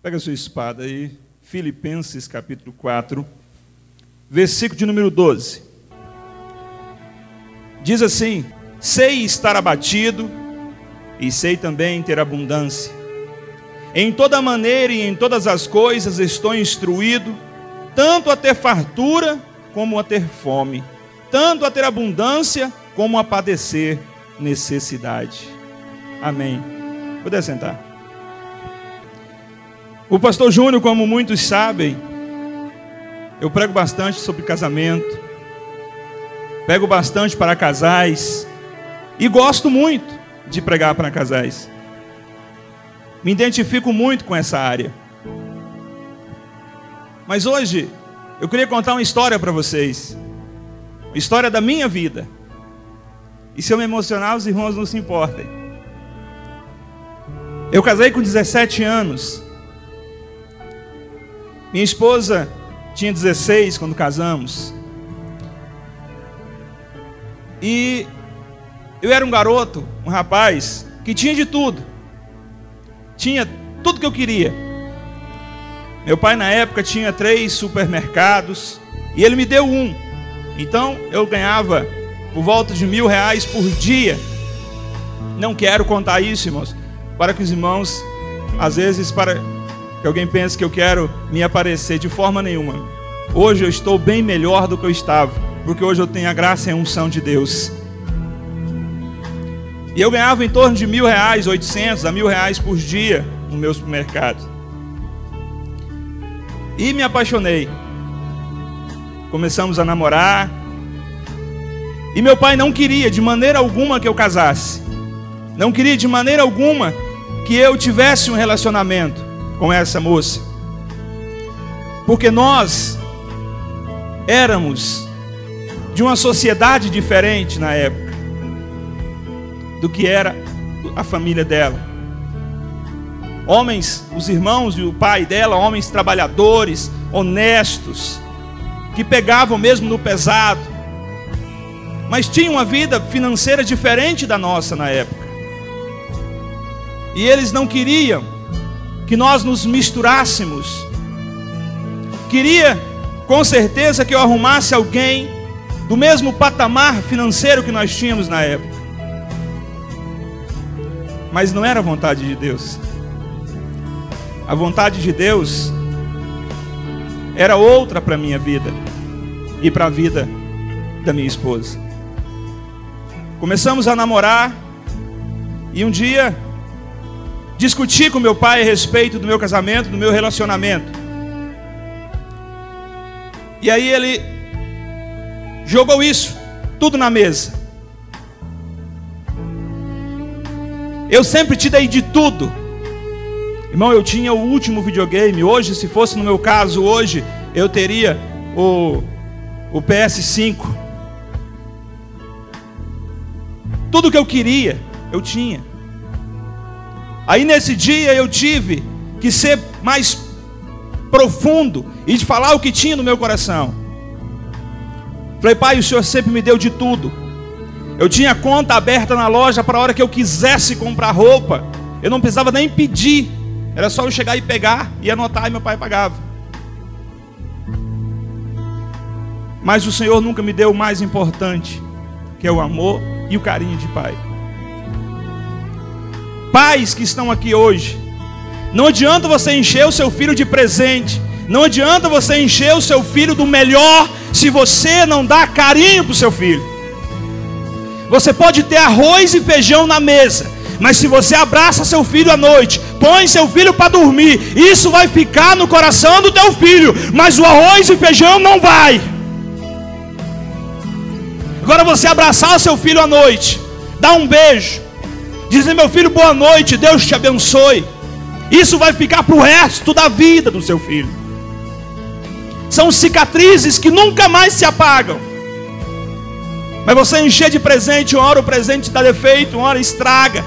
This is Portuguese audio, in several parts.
Pega a sua espada aí, Filipenses capítulo 4, versículo de número 12. Diz assim: sei estar abatido e sei também ter abundância. Em toda maneira e em todas as coisas estou instruído, tanto a ter fartura como a ter fome, tanto a ter abundância como a padecer necessidade. Amém. Pode sentar. O pastor Júnior, como muitos sabem, eu prego bastante sobre casamento, prego bastante para casais e gosto muito de pregar para casais. Me identifico muito com essa área. Mas hoje eu queria contar uma história para vocês, uma história da minha vida. E se eu me emocionar, os irmãos não se importem. Eu casei com 17 anos. Minha esposa tinha 16 quando casamos. E eu era um garoto, um rapaz, que tinha de tudo. Tinha tudo que eu queria. Meu pai na época tinha 3 supermercados e ele me deu um. Então eu ganhava por volta de R$1.000 por dia. Não quero contar isso, irmãos, para que os irmãos, às vezes, para que alguém pense que eu quero me aparecer, de forma nenhuma. Hoje eu estou bem melhor do que eu estava, porque hoje eu tenho a graça e a unção de Deus. E eu ganhava em torno de R$1.000, 800 a R$1.000 por dia no meu supermercado. E me apaixonei. Começamos a namorar. E meu pai não queria de maneira alguma que eu casasse. Não queria de maneira alguma que eu tivesse um relacionamento com essa moça. Porque nós éramos de uma sociedade diferente na época do que era a família dela. Homens, os irmãos e o pai dela, homens trabalhadores, honestos, que pegavam mesmo no pesado, mas tinham uma vida financeira diferente da nossa na época. E eles não queriam que nós nos misturássemos. Queria, com certeza, que eu arrumasse alguém do mesmo patamar financeiro que nós tínhamos na época. Mas não era a vontade de Deus. A vontade de Deus era outra para a minha vida e para a vida da minha esposa. Começamos a namorar e um dia discuti com meu pai a respeito do meu casamento, do meu relacionamento. E aí ele jogou isso tudo na mesa. Eu sempre te dei de tudo. Irmão, eu tinha o último videogame. Hoje, se fosse no meu caso, hoje eu teria o PS5. Tudo que eu queria, eu tinha. Aí nesse dia eu tive que ser mais profundo e de falar o que tinha no meu coração. Falei: pai, o Senhor sempre me deu de tudo. Eu tinha conta aberta na loja para a hora que eu quisesse comprar roupa. Eu não precisava nem pedir. Era só eu chegar e pegar e anotar, e meu pai pagava. Mas o Senhor nunca me deu o mais importante, que é o amor e o carinho de pai. Pais que estão aqui hoje, não adianta você encher o seu filho de presente, não adianta você encher o seu filho do melhor, se você não dá carinho para o seu filho. Você pode ter arroz e feijão na mesa, mas se você abraça seu filho à noite, põe seu filho para dormir, isso vai ficar no coração do teu filho, mas o arroz e feijão não vai. Agora você abraçar o seu filho à noite, dar um beijo, dizer: meu filho, boa noite, Deus te abençoe, isso vai ficar para o resto da vida do seu filho. São cicatrizes que nunca mais se apagam. Mas você encher de presente, uma hora o presente dá defeito, uma hora estraga,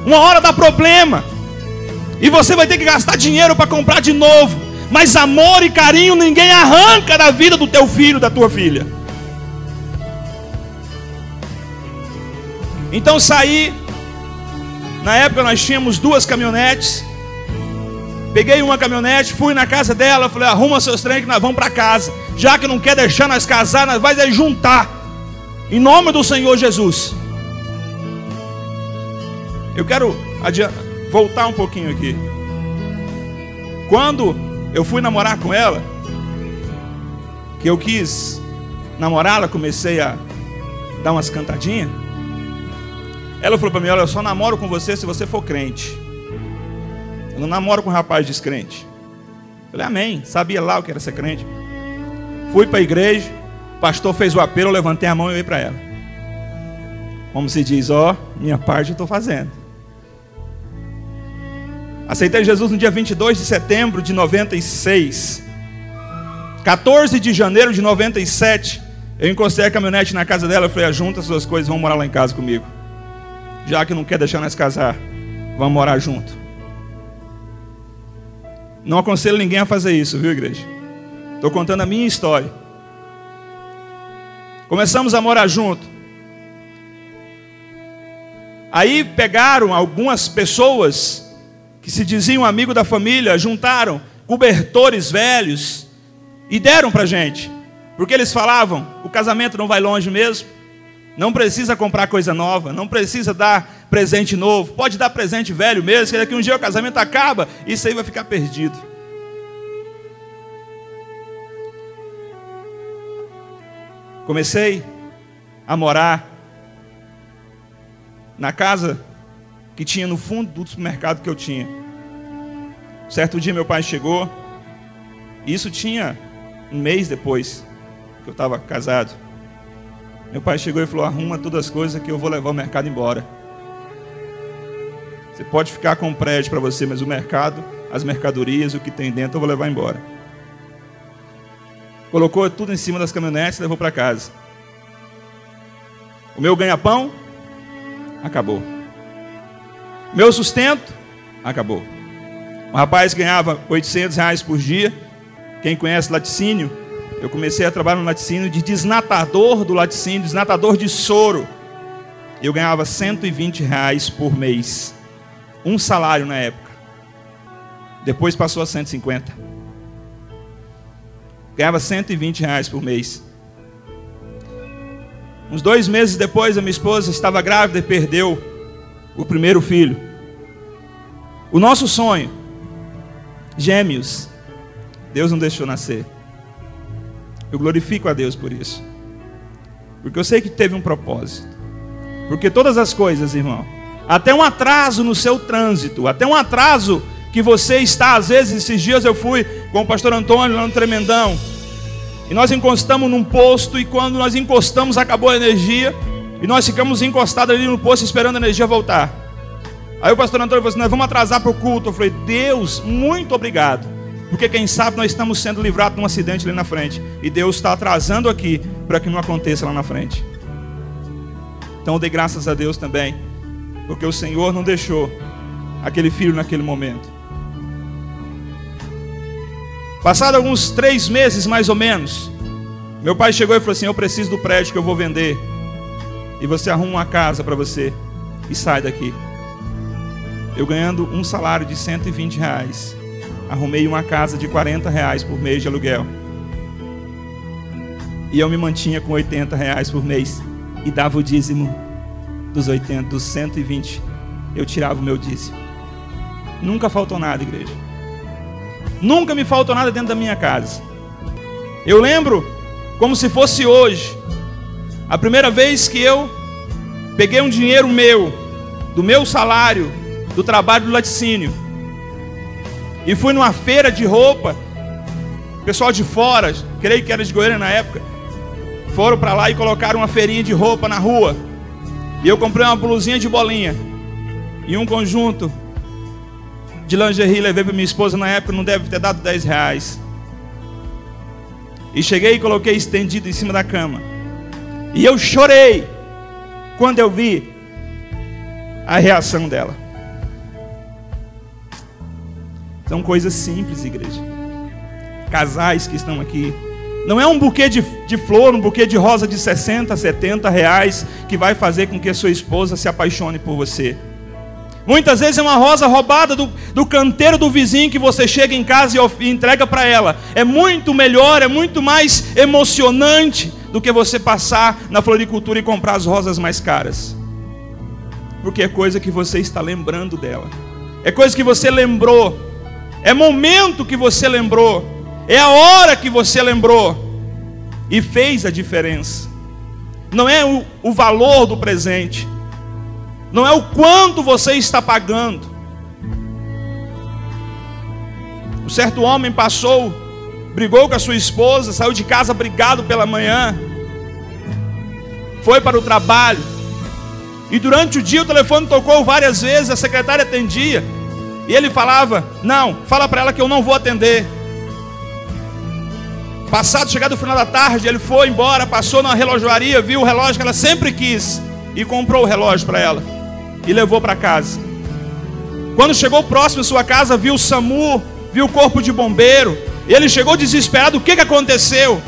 uma hora dá problema, e você vai ter que gastar dinheiro para comprar de novo. Mas amor e carinho ninguém arranca da vida do teu filho, da tua filha. Então saí. Na época nós tínhamos 2 caminhonetes. Peguei uma caminhonete, fui na casa dela, falei, arruma seus trem que nós vamos para casa. Já que não quer deixar nós casar, nós vamos juntar. Em nome do Senhor Jesus. Eu quero voltar um pouquinho aqui. Quando eu fui namorar com ela, que eu quis namorá-la, comecei a dar umas cantadinhas. Ela falou para mim, olha, eu só namoro com você se você for crente. Eu não namoro com um rapaz descrente. Eu falei, amém, sabia lá o que era ser crente. Fui para a igreja, o pastor fez o apelo, eu levantei a mão e olhei para ela. Como se diz, ó, minha parte eu estou fazendo. Aceitei Jesus no dia 22 de setembro de 96. 14 de janeiro de 97, eu encostei a caminhonete na casa dela, eu falei, junta as suas coisas, vamos morar lá em casa comigo. Já que não quer deixar nós casar, vamos morar junto. Não aconselho ninguém a fazer isso, viu, igreja? Estou contando a minha história. Começamos a morar junto. Aí pegaram algumas pessoas que se diziam amigo da família, juntaram cobertores velhos e deram para a gente. Porque eles falavam, o casamento não vai longe mesmo. Não precisa comprar coisa nova, não precisa dar presente novo. Pode dar presente velho mesmo, que daqui um dia o casamento acaba e isso aí vai ficar perdido. Comecei a morar na casa que tinha no fundo do supermercado que eu tinha. Certo dia meu pai chegou, e isso tinha um mês depois que eu estava casado. Meu pai chegou e falou, arruma todas as coisas que eu vou levar o mercado embora. Você pode ficar com o prédio para você, mas o mercado, as mercadorias, o que tem dentro eu vou levar embora. Colocou tudo em cima das caminhonetes e levou para casa. O meu ganha-pão acabou. Meu sustento acabou. Um rapaz ganhava R$800 por dia. Quem conhece laticínio, eu comecei a trabalhar no laticínio de desnatador do laticínio, desnatador de soro. Eu ganhava R$120 por mês. Um salário na época. Depois passou a 150. Ganhava R$120 por mês. Uns 2 meses depois, a minha esposa estava grávida e perdeu o primeiro filho. O nosso sonho, gêmeos, Deus não deixou nascer. Eu glorifico a Deus por isso. Porque eu sei que teve um propósito. Porque todas as coisas, irmão, até um atraso no seu trânsito, até um atraso que você está, às vezes, esses dias eu fui com o pastor Antônio lá no Tremendão, e nós encostamos num posto, e quando nós encostamos acabou a energia, e nós ficamos encostados ali no posto esperando a energia voltar. Aí o pastor Antônio falou assim, nós vamos atrasar para o culto. Eu falei, Deus, muito obrigado, porque quem sabe nós estamos sendo livrados de um acidente ali na frente, e Deus está atrasando aqui, para que não aconteça lá na frente. Então eu dei graças a Deus também, porque o Senhor não deixou aquele filho naquele momento. Passado alguns 3 meses mais ou menos, meu pai chegou e falou assim, eu preciso do prédio que eu vou vender, e você arruma uma casa para você, e sai daqui. Eu ganhando um salário de R$120, arrumei uma casa de R$40 por mês de aluguel, e eu me mantinha com R$80 por mês, e dava o dízimo dos 80, dos 120, eu tirava o meu dízimo. Nunca faltou nada, igreja. Nunca me faltou nada dentro da minha casa. Eu lembro como se fosse hoje, a primeira vez que eu peguei um dinheiro meu, do meu salário, do trabalho do laticínio, e fui numa feira de roupa. Pessoal de fora, creio que era de Goiânia na época, foram para lá e colocaram uma feirinha de roupa na rua, e eu comprei uma blusinha de bolinha e um conjunto de lingerie, levei para minha esposa na época, não deve ter dado R$10. E cheguei e coloquei estendido em cima da cama. E eu chorei quando eu vi a reação dela. São coisas simples, igreja. Casais que estão aqui, não é um buquê de flor, um buquê de rosa de R$60, R$70 que vai fazer com que a sua esposa se apaixone por você. Muitas vezes é uma rosa roubada do canteiro do vizinho que você chega em casa e entrega para ela. É muito melhor, é muito mais emocionante do que você passar na floricultura e comprar as rosas mais caras. Porque é coisa que você está lembrando dela. É coisa que você lembrou. É momento que você lembrou. É a hora que você lembrou. E fez a diferença. Não é o valor do presente. Não é o quanto você está pagando. Um certo homem passou, brigou com a sua esposa, saiu de casa brigado pela manhã, foi para o trabalho, e durante o dia o telefone tocou várias vezes, a secretária atendia, e ele falava: não, fala para ela que eu não vou atender. Chegado o final da tarde, ele foi embora, passou na relojoaria, viu o relógio que ela sempre quis, e comprou o relógio para ela, e levou para casa. Quando chegou próximo à sua casa, viu o SAMU, viu o corpo de bombeiro. Ele chegou desesperado. O que aconteceu?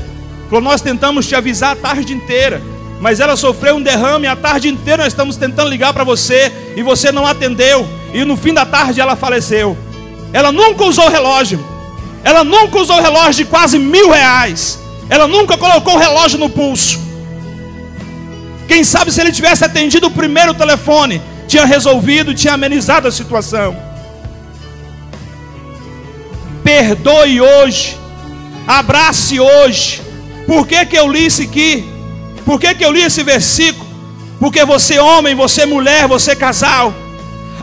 Falou: nós tentamos te avisar a tarde inteira, mas ela sofreu um derrame. A tarde inteira nós estamos tentando ligar para você e você não atendeu. E no fim da tarde ela faleceu. Ela nunca usou relógio. Ela nunca usou relógio de quase R$1.000. Ela nunca colocou o relógio no pulso. Quem sabe se ele tivesse atendido o primeiro telefone, tinha resolvido, tinha amenizado a situação. Perdoe hoje. Abrace hoje. Por que eu li isso aqui? Por que eu li esse versículo? Porque você homem, você mulher, você casal,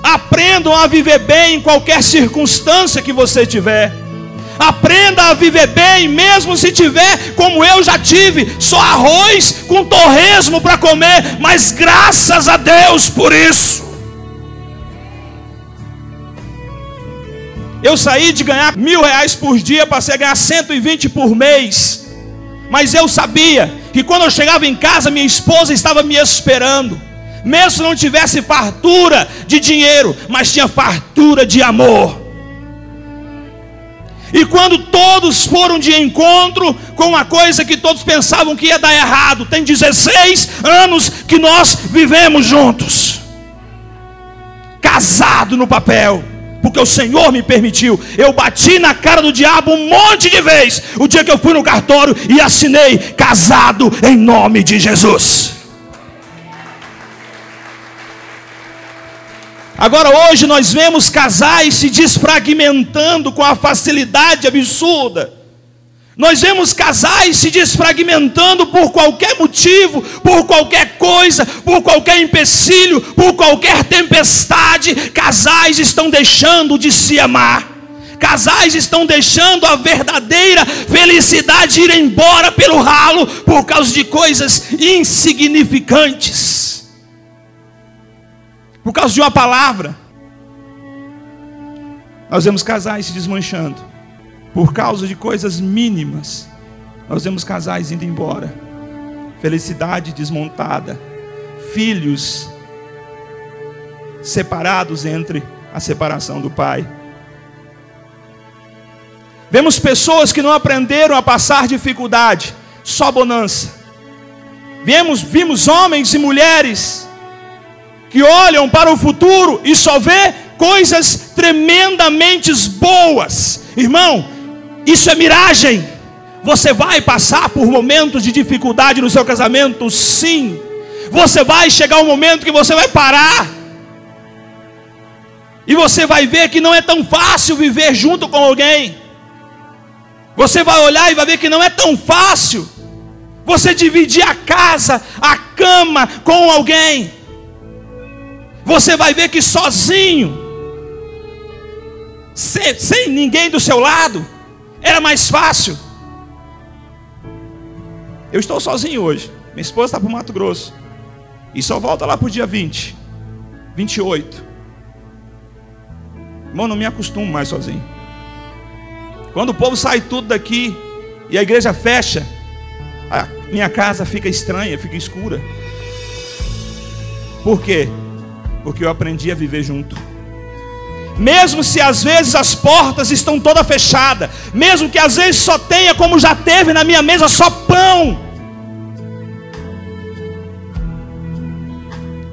aprendam a viver bem em qualquer circunstância que você tiver. Aprenda a viver bem, mesmo se tiver, como eu já tive, só arroz com torresmo para comer, mas graças a Deus por isso. Eu saí de ganhar R$1.000 por dia, passei a ganhar 120 por mês. Mas eu sabia que quando eu chegava em casa, minha esposa estava me esperando. Mesmo se não tivesse fartura de dinheiro, mas tinha fartura de amor. E quando todos foram de encontro com uma coisa que todos pensavam que ia dar errado, tem 16 anos que nós vivemos juntos, casado no papel, porque o Senhor me permitiu. Eu bati na cara do diabo um monte de vezes o dia que eu fui no cartório e assinei casado em nome de Jesus. Agora hoje nós vemos casais se desfragmentando com a facilidade absurda. Nós vemos casais se desfragmentando por qualquer motivo, por qualquer coisa, por qualquer empecilho, por qualquer tempestade. Casais estão deixando de se amar. Casais estão deixando a verdadeira felicidade ir embora pelo ralo por causa de coisas insignificantes. Por causa de uma palavra. Nós vemos casais se desmanchando por causa de coisas mínimas. Nós vemos casais indo embora. Felicidade desmontada. Filhos separados entre a separação do pai. Vemos pessoas que não aprenderam a passar dificuldade, só bonança. Vimos homens e mulheres que olham para o futuro e só vê coisas tremendamente boas. Irmão, isso é miragem. Você vai passar por momentos de dificuldade no seu casamento, sim. Você vai chegar um momento que você vai parar e você vai ver que não é tão fácil viver junto com alguém. Você vai olhar e vai ver que não é tão fácil você dividir a casa, a cama com alguém. Você vai ver que sozinho, sem ninguém do seu lado, era mais fácil. Eu estou sozinho hoje. Minha esposa está para o Mato Grosso. E só volta lá para o dia 20, 28. Irmão, não me acostumo mais sozinho. Quando o povo sai tudo daqui e a igreja fecha, a minha casa fica estranha, fica escura. Por quê? Porque eu aprendi a viver junto. Mesmo se às vezes as portas estão todas fechadas, mesmo que às vezes só tenha, como já teve na minha mesa, só pão,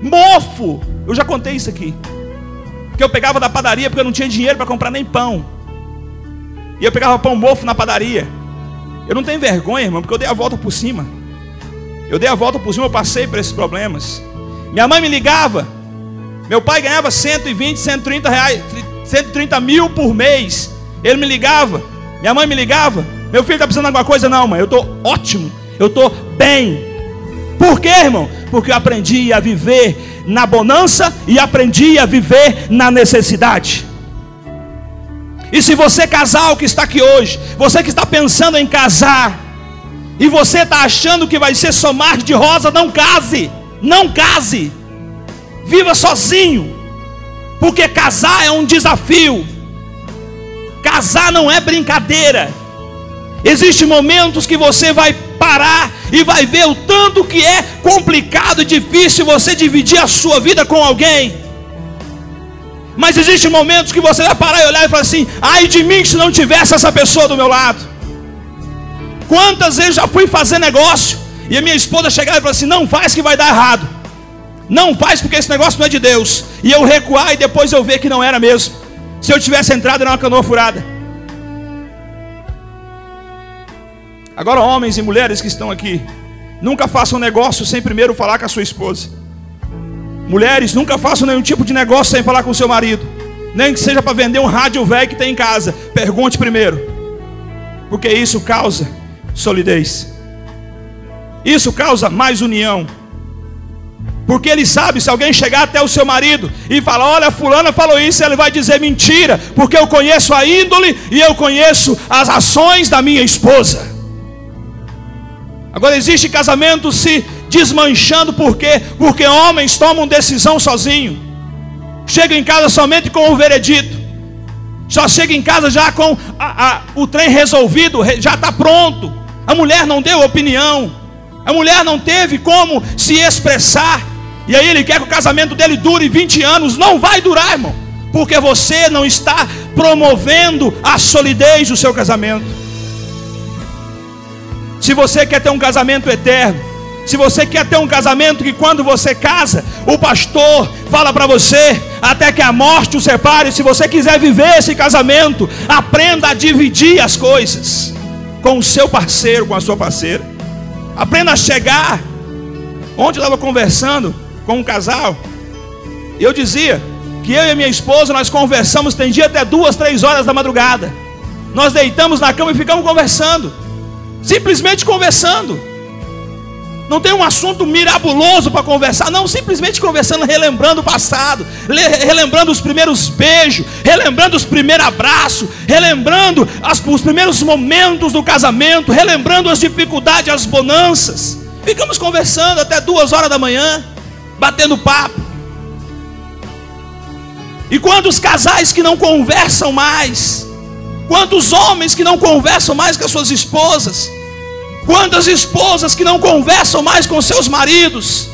mofo. Eu já contei isso aqui. que eu pegava da padaria porque eu não tinha dinheiro para comprar nem pão. E eu pegava pão mofo na padaria. Eu não tenho vergonha, irmão, porque eu dei a volta por cima. Eu dei a volta por cima, eu passei por esses problemas. Minha mãe me ligava. Meu pai ganhava 120, 130 reais, 130 mil por mês. Ele me ligava. Minha mãe me ligava. Meu filho está precisando de alguma coisa? Não, mãe, eu estou ótimo. Eu estou bem. Por quê, irmão? Porque eu aprendi a viver na bonança e aprendi a viver na necessidade. E se você casal que está aqui hoje, você que está pensando em casar, e você está achando que vai ser só mar de rosa, não case. Não case. Viva sozinho. Porque casar é um desafio. Casar não é brincadeira. Existem momentos que você vai parar e vai ver o tanto que é complicado e difícil você dividir a sua vida com alguém. Mas existem momentos que você vai parar e olhar e falar assim: ai de mim se não tivesse essa pessoa do meu lado. Quantas vezes já fui fazer negócio e a minha esposa chegava e falava assim: não faz que vai dar errado. Não faz porque esse negócio não é de Deus. E eu recuar e depois eu ver que não era mesmo. Se eu tivesse entrado era uma canoa furada. Agora, homens e mulheres que estão aqui, nunca façam negócio sem primeiro falar com a sua esposa. Mulheres, nunca façam nenhum tipo de negócio sem falar com o seu marido. Nem que seja para vender um rádio velho que tem em casa. Pergunte primeiro. Porque isso causa solidez. Isso causa mais união. Porque ele sabe, se alguém chegar até o seu marido e falar: olha, fulana falou isso, ele vai dizer mentira. Porque eu conheço a índole e eu conheço as ações da minha esposa. Agora existe casamento se desmanchando. Por quê? Porque homens tomam decisão sozinho. Chegam em casa somente com o veredito. Só chega em casa já com o trem resolvido, já está pronto. A mulher não deu opinião. A mulher não teve como se expressar. E aí ele quer que o casamento dele dure 20 anos. Não vai durar, irmão. Porque você não está promovendo a solidez do seu casamento. Se você quer ter um casamento eterno, se você quer ter um casamento que quando você casa, o pastor fala para você, até que a morte o separe. Se você quiser viver esse casamento, aprenda a dividir as coisas com o seu parceiro, com a sua parceira. Aprenda a chegar. Ontem eu estava conversando com um casal, e eu dizia que eu e a minha esposa, nós conversamos, tem dia até 2, 3 horas da madrugada. Nós deitamos na cama e ficamos conversando. Simplesmente conversando. Não tem um assunto mirabuloso para conversar. Não, simplesmente conversando, relembrando o passado, relembrando os primeiros beijos, relembrando os primeiros abraços, relembrando os primeiros momentos do casamento, relembrando as dificuldades, as bonanças. Ficamos conversando até 2 horas da manhã, batendo papo. E quantos casais que não conversam mais? Quantos homens que não conversam mais com as suas esposas? Quantas esposas que não conversam mais com seus maridos?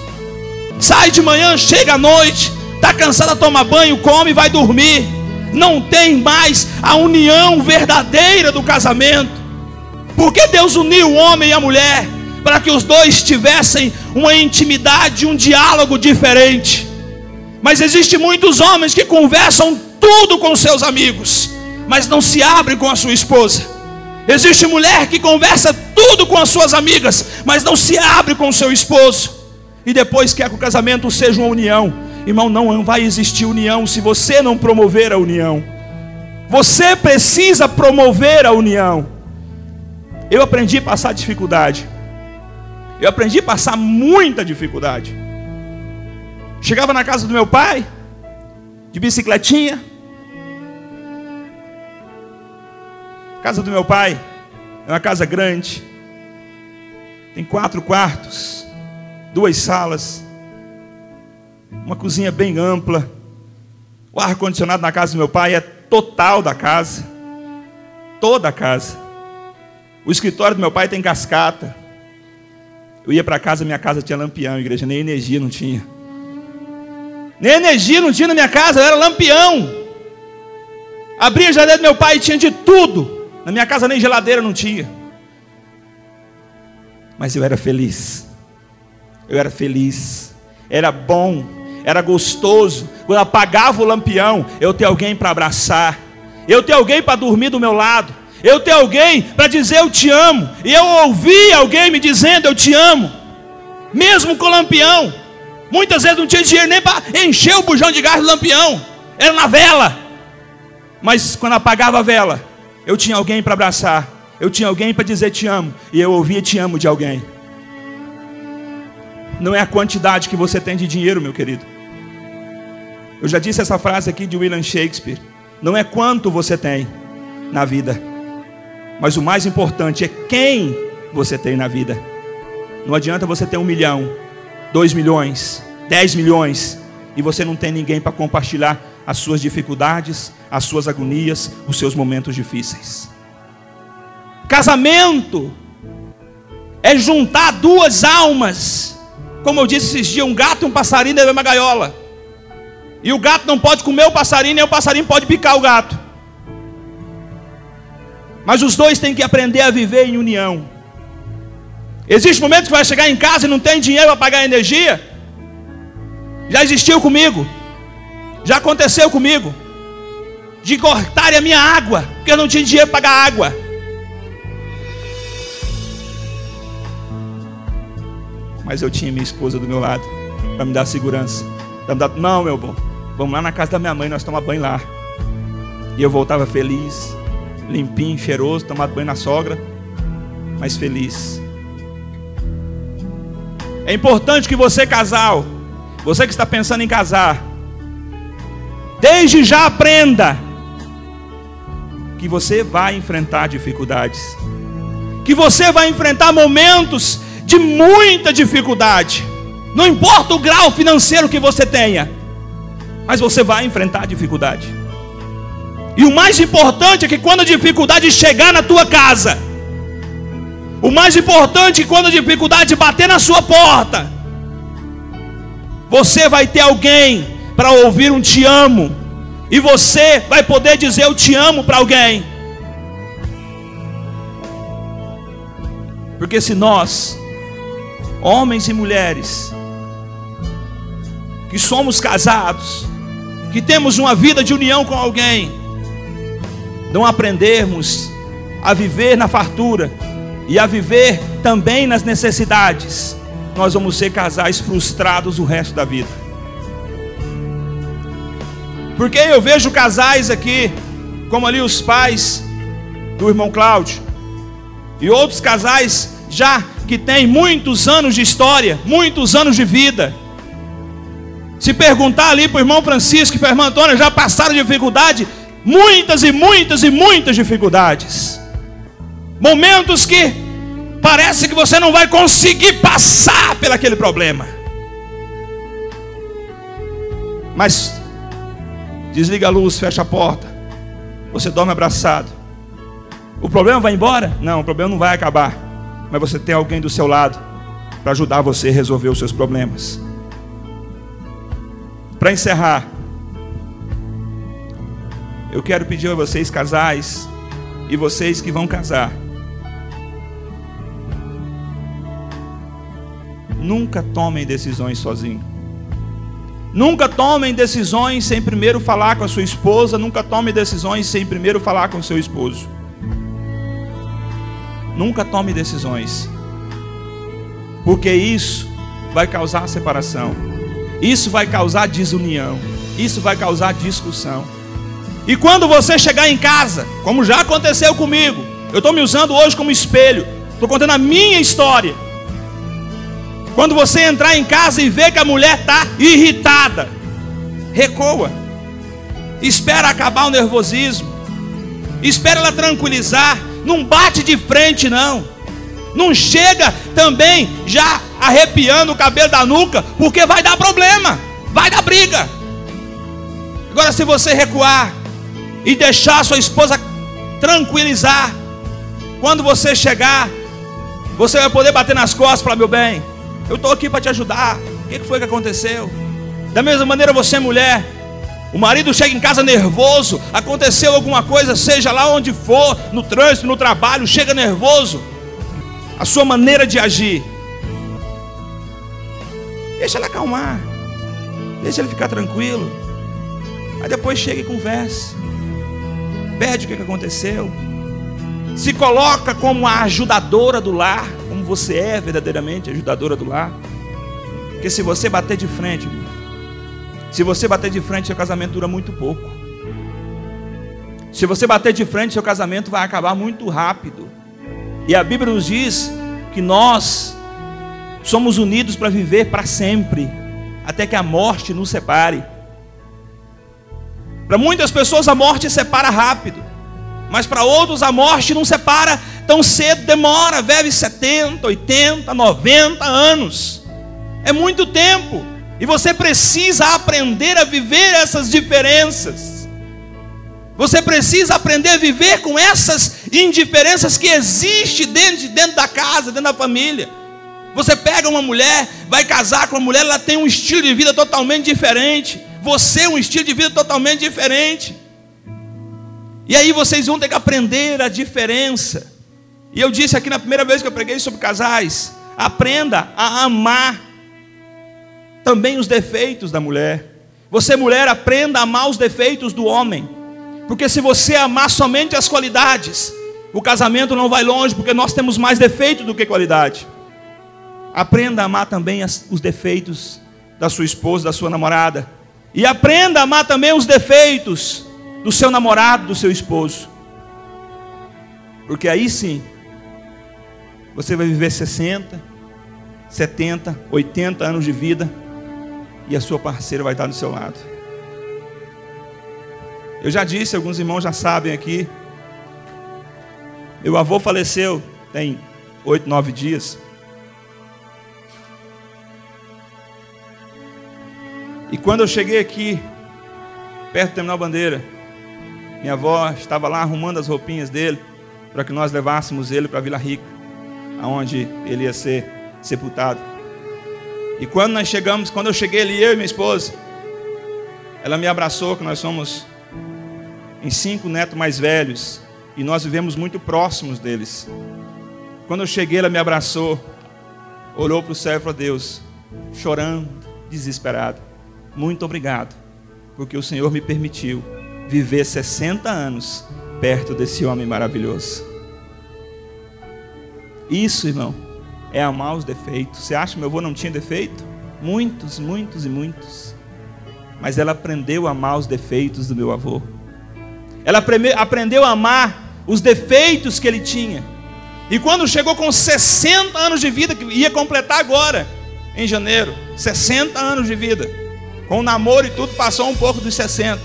Sai de manhã, chega à noite, está cansada, toma banho, come e vai dormir. Não tem mais a união verdadeira do casamento. Porque Deus uniu o homem e a mulher para que os dois tivessem uma intimidade, um diálogo diferente. Mas existem muitos homens que conversam tudo com seus amigos, mas não se abre com a sua esposa. Existe mulher que conversa tudo com as suas amigas, mas não se abre com o seu esposo. E depois quer que o casamento seja uma união. Irmão, não vai existir união se você não promover a união. Você precisa promover a união. Eu aprendi a passar dificuldade. Eu aprendi a passar muita dificuldade. Chegava na casa do meu pai, de bicicletinha. A casa do meu pai é uma casa grande. Tem 4 quartos, 2 salas, uma cozinha bem ampla. O ar-condicionado na casa do meu pai é total da casa. Toda a casa. O escritório do meu pai tem cascata. Eu ia para casa, minha casa tinha lampião, igreja, nem energia não tinha. Nem energia não tinha na minha casa, eu era lampião. Abria a geladeira do meu pai e tinha de tudo. Na minha casa nem geladeira não tinha. Mas eu era feliz. Eu era feliz. Era bom. era gostoso. Quando apagava o lampião, eu ter alguém para abraçar, eu ter alguém para dormir do meu lado, eu ter alguém para dizer eu te amo. E eu ouvi alguém me dizendo eu te amo, mesmo com o lampião. Muitas vezes não tinha dinheiro nem para encher o bujão de gás do lampião, era na vela. Mas quando apagava a vela, eu tinha alguém para abraçar, eu tinha alguém para dizer te amo, e eu ouvia te amo de alguém. Não é a quantidade que você tem de dinheiro, meu querido. Eu já disse essa frase aqui de William Shakespeare. Não é quanto você tem na vida, mas o mais importante é quem você tem na vida. Não adianta você ter 1 milhão, 2 milhões, 10 milhões, e você não tem ninguém para compartilhar as suas dificuldades, as suas agonias, os seus momentos difíceis. Casamento é juntar duas almas. Como eu disse esses dias, um gato e um passarinho dentro da mesma gaiola. E o gato não pode comer o passarinho, nem o passarinho pode picar o gato. Mas os dois têm que aprender a viver em união. Existe momento que vai chegar em casa e não tem dinheiro para pagar a energia? Já existiu comigo. Já aconteceu comigo. De cortarem a minha água, porque eu não tinha dinheiro para pagar água. Mas eu tinha minha esposa do meu lado, para me dar segurança. Não, meu bom, vamos lá na casa da minha mãe, nós tomamos banho lá. E eu voltava feliz, limpinho, cheiroso, tomado banho na sogra, mas feliz. É importante que você, casal, você que está pensando em casar, desde já aprenda que você vai enfrentar dificuldades, que você vai enfrentar momentos de muita dificuldade. Não importa o grau financeiro que você tenha, mas você vai enfrentar dificuldade. E o mais importante é que quando a dificuldade chegar na tua casa, o mais importante é que quando a dificuldade bater na sua porta, você vai ter alguém para ouvir um te amo, e você vai poder dizer eu te amo para alguém. Porque se nós, homens e mulheres, que somos casados, que temos uma vida de união com alguém, não aprendermos a viver na fartura e a viver também nas necessidades, nós vamos ser casais frustrados o resto da vida. Porque eu vejo casais aqui, como ali os pais do irmão Cláudio, e outros casais já que têm muitos anos de história, muitos anos de vida. Se perguntar ali para o irmão Francisco e para a irmã Antônia, já passaram dificuldade, muitas e muitas e muitas dificuldades. Momentos que parece que você não vai conseguir passar por aquele problema. Mas desliga a luz, fecha a porta, você dorme abraçado. O problema vai embora? Não, o problema não vai acabar. Mas você tem alguém do seu lado para ajudar você a resolver os seus problemas. Para encerrar, eu quero pedir a vocês, casais, e vocês que vão casar, nunca tomem decisões sozinhos. Nunca tomem decisões sem primeiro falar com a sua esposa. Nunca tomem decisões sem primeiro falar com o seu esposo. Nunca tome decisões, porque isso vai causar separação, isso vai causar desunião, isso vai causar discussão. E quando você chegar em casa, como já aconteceu comigo, eu estou me usando hoje como espelho, estou contando a minha história. Quando você entrar em casa e ver que a mulher está irritada, recua, espera acabar o nervosismo, espera ela tranquilizar. Não bate de frente não. Não chega também já arrepiando o cabelo da nuca, porque vai dar problema, vai dar briga. Agora se você recuar e deixar a sua esposa tranquilizar, quando você chegar, você vai poder bater nas costas e falar: meu bem, eu estou aqui para te ajudar, o que foi que aconteceu? Da mesma maneira você, mulher, o marido chega em casa nervoso, aconteceu alguma coisa, seja lá onde for, no trânsito, no trabalho, chega nervoso. A sua maneira de agir, deixa ela acalmar. Deixa ele ficar tranquilo. Aí depois chega e conversa. Pede o que aconteceu. Se coloca como a ajudadora do lar, como você é verdadeiramente ajudadora do lar. Porque se você bater de frente, se você bater de frente, seu casamento dura muito pouco. Se você bater de frente, seu casamento vai acabar muito rápido. E a Bíblia nos diz que nós somos unidos para viver para sempre, até que a morte nos separe. Para muitas pessoas a morte separa rápido, mas para outros a morte não separa tão cedo, demora, vive 70, 80, 90 anos. É muito tempo, e você precisa aprender a viver essas diferenças. Você precisa aprender a viver com essas indiferenças que existem dentro da casa, dentro da família. Você pega uma mulher, vai casar com uma mulher, ela tem um estilo de vida totalmente diferente. Você um estilo de vida totalmente diferente. E aí vocês vão ter que aprender a diferença. E eu disse aqui na primeira vez que eu preguei sobre casais, aprenda a amar também os defeitos da mulher. Você, mulher, aprenda a amar os defeitos do homem. Porque se você amar somente as qualidades, o casamento não vai longe, porque nós temos mais defeitos do que qualidade. Aprenda a amar também os defeitos da sua esposa, da sua namorada. E aprenda a amar também os defeitos do seu namorado, do seu esposo. Porque aí sim, você vai viver 60, 70, 80 anos de vida, e a sua parceira vai estar do seu lado. Eu já disse, alguns irmãos já sabem aqui, meu avô faleceu tem 8, 9 dias. E quando eu cheguei aqui, perto do Terminal Bandeira, minha avó estava lá arrumando as roupinhas dele, para que nós levássemos ele para Vila Rica, aonde ele ia ser sepultado. E quando eu cheguei ali, eu e minha esposa, ela me abraçou, que nós somos em 5 netos mais velhos, e nós vivemos muito próximos deles. Quando eu cheguei, ela me abraçou, olhou para o céu e falou: Deus, chorando, desesperado, muito obrigado, porque o Senhor me permitiu viver 60 anos perto desse homem maravilhoso. Isso, irmão, é amar os defeitos. Você acha que meu avô não tinha defeito? Muitos, muitos e muitos. Mas ela aprendeu a amar os defeitos do meu avô. Ela aprendeu a amar os defeitos que ele tinha. E quando chegou com 60 anos de vida, que ia completar agora, em janeiro, 60 anos de vida, com o namoro e tudo, passou um pouco dos 60.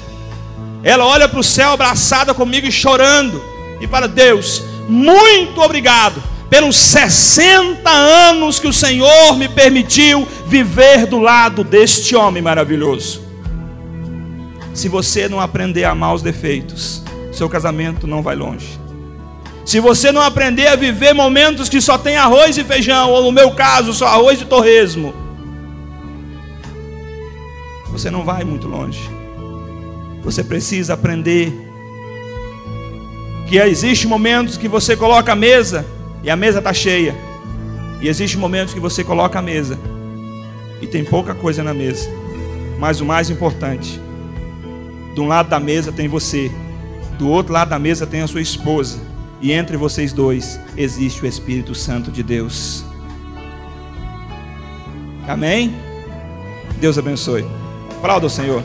Ela olha para o céu abraçada comigo e chorando, e fala: Deus, muito obrigado pelos 60 anos que o Senhor me permitiu viver do lado deste homem maravilhoso. Se você não aprender a amar os defeitos, seu casamento não vai longe. Se você não aprender a viver momentos que só tem arroz e feijão, ou no meu caso, só arroz e torresmo, você não vai muito longe. Você precisa aprender que existem momentos que você coloca a mesa e a mesa está cheia. E existem momentos que você coloca a mesa e tem pouca coisa na mesa. Mas o mais importante, de um lado da mesa tem você, do outro lado da mesa tem a sua esposa, e entre vocês dois existe o Espírito Santo de Deus. Amém? Deus abençoe. Aplauda o Senhor.